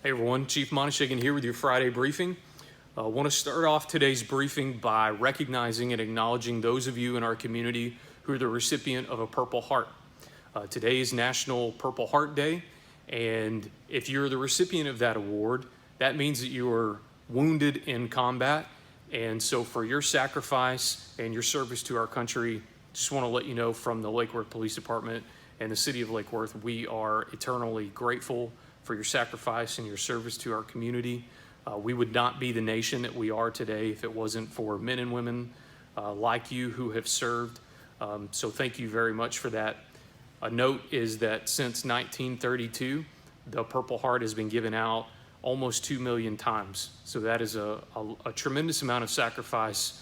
Hey everyone, Chief Monishagan here with your Friday briefing. I want to start off today's briefing by recognizing and acknowledging those of you in our community who are the recipient of a Purple Heart. Today is National Purple Heart Day, and if you're the recipient of that award, that means that you were wounded in combat. And so for your sacrifice and your service to our country, just want to let you know from the Lake Worth Police Department and the City of Lake Worth, we are eternally grateful for your sacrifice and your service to our community. We would not be the nation that we are today if it wasn't for men and women like you who have served. So thank you very much for that. A note is that since 1932, the Purple Heart has been given out almost 2 million times. So that is a tremendous amount of sacrifice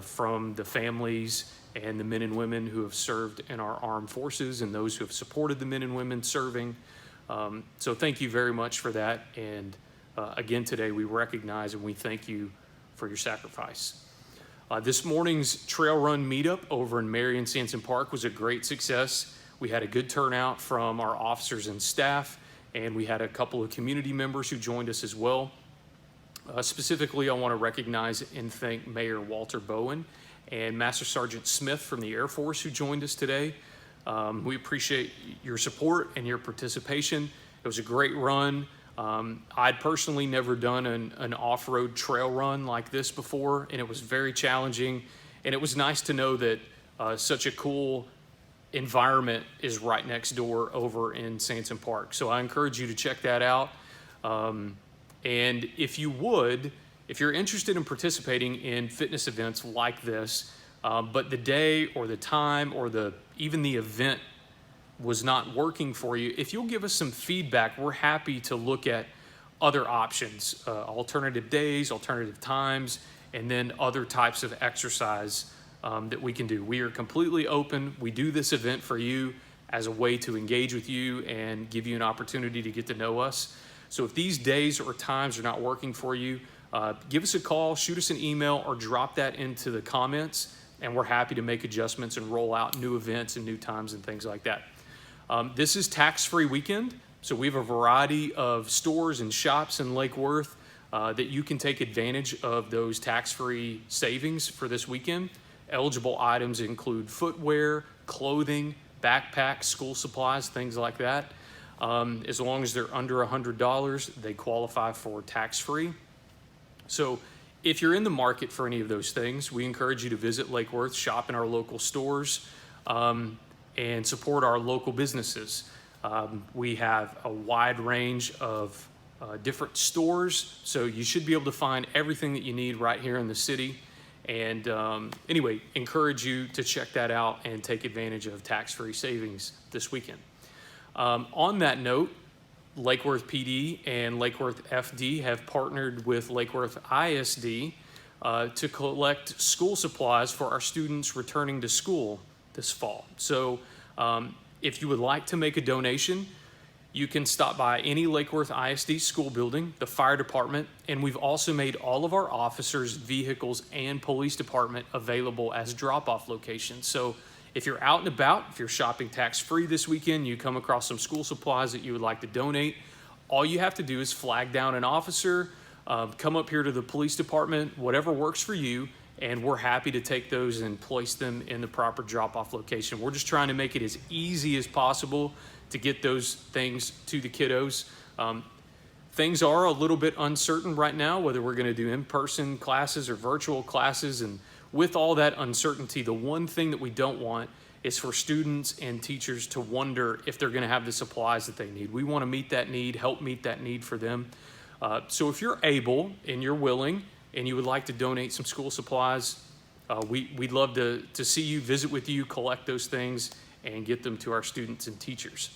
from the families and the men and women who have served in our armed forces and those who have supported the men and women serving. So thank you very much for that. And again, today we recognize and we thank you for your sacrifice. This morning's trail run meetup over in Marion Sansom Park was a great success. We had a good turnout from our officers and staff, and we had a couple of community members who joined us as well. Specifically, I want to recognize and thank Mayor Walter Bowen and Master Sergeant Smith from the Air Force who joined us today. We appreciate your support and your participation. It was a great run. I'd personally never done an off-road trail run like this before, and it was very challenging. And it was nice to know that such a cool environment is right next door over in Sansom Park. So I encourage you to check that out. And if you're interested in participating in fitness events like this, but the day or the time or even the event was not working for you, if you'll give us some feedback, we're happy to look at other options, alternative days, alternative times, and then other types of exercise that we can do. We are completely open. We do this event for you as a way to engage with you and give you an opportunity to get to know us. So if these days or times are not working for you, give us a call, shoot us an email, or drop that into the comments, and we're happy to make adjustments and roll out new events and new times and things like that. This is tax-free weekend, so we have a variety of stores and shops in Lake Worth that you can take advantage of those tax-free savings for this weekend. Eligible items include footwear, clothing, backpacks, school supplies, things like that. As long as they're under $100, they qualify for tax-free. So if you're in the market for any of those things, we encourage you to visit Lake Worth, shop in our local stores, and support our local businesses. We have a wide range of different stores, so you should be able to find everything that you need right here in the city. And anyway, encourage you to check that out and take advantage of tax-free savings this weekend. On that note, Lake Worth PD and Lake Worth FD have partnered with Lake Worth ISD to collect school supplies for our students returning to school this fall. So if you would like to make a donation, you can stop by any Lake Worth ISD school building, the fire department, and we've also made all of our officers, vehicles, and police department available as drop-off locations. So if you're out and about, if you're shopping tax-free this weekend, you come across some school supplies that you would like to donate, all you have to do is flag down an officer, come up here to the police department, whatever works for you, and we're happy to take those and place them in the proper drop-off location. We're just trying to make it as easy as possible to get those things to the kiddos. Things are a little bit uncertain right now, whether we're going to do in-person classes or virtual classes, and with all that uncertainty, the one thing that we don't want is for students and teachers to wonder if they're going to have the supplies that they need. We want to meet that need, help meet that need for them. So if you're able and you're willing and you would like to donate some school supplies, we'd love to see you, visit with you, collect those things, and get them to our students and teachers.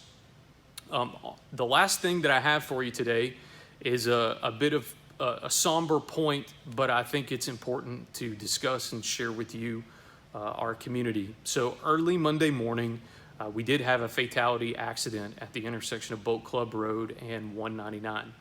The last thing that I have for you today is a bit of a somber point, but I think it's important to discuss and share with you our community. So early Monday morning, we did have a fatality accident at the intersection of Boat Club Road and 199.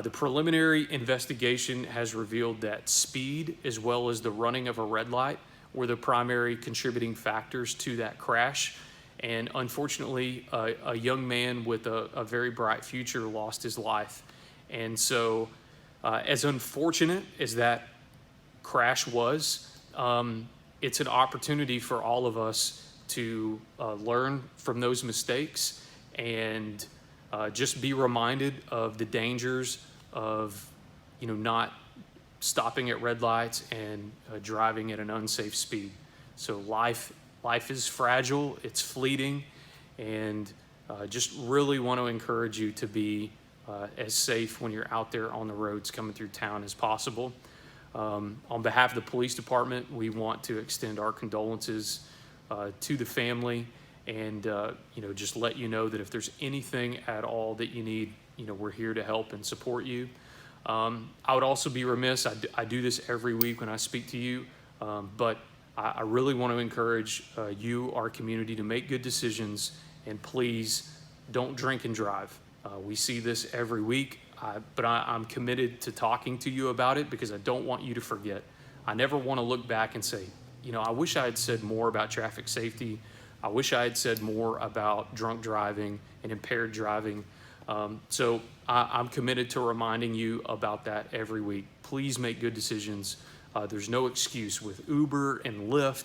The preliminary investigation has revealed that speed as well as the running of a red light were the primary contributing factors to that crash. And unfortunately, a young man with a very bright future lost his life. And so as unfortunate as that crash was, it's an opportunity for all of us to learn from those mistakes and just be reminded of the dangers of, not stopping at red lights and driving at an unsafe speed. So life is fragile, it's fleeting, and just really want to encourage you to be as safe when you're out there on the roads coming through town as possible. On behalf of the police department, we want to extend our condolences to the family and just let you know that if there's anything at all that you need, we're here to help and support you. I would also be remiss, I do this every week when I speak to you, but I really want to encourage you, our community, to make good decisions, and please don't drink and drive. We see this every week, but I'm committed to talking to you about it because I don't want you to forget. I never want to look back and say, I wish I had said more about traffic safety. I wish I had said more about drunk driving and impaired driving. So I'm committed to reminding you about that every week. Please make good decisions. There's no excuse with Uber and Lyft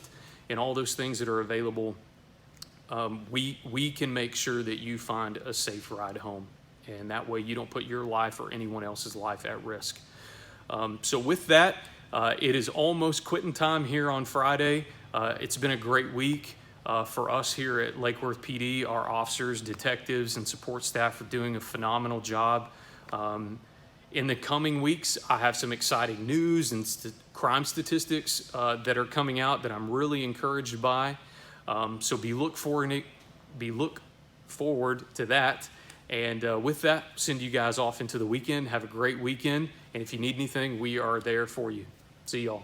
and all those things that are available. We can make sure that you find a safe ride home, and that way you don't put your life or anyone else's life at risk. So with that, it is almost quitting time here on Friday. It's been a great week for us here at Lake Worth PD. Our officers, detectives, and support staff are doing a phenomenal job. In the coming weeks, I have some exciting news and crime statistics that are coming out that I'm really encouraged by. So be look forward to that. And with that, send you guys off into the weekend. Have a great weekend. And if you need anything, we are there for you. See y'all.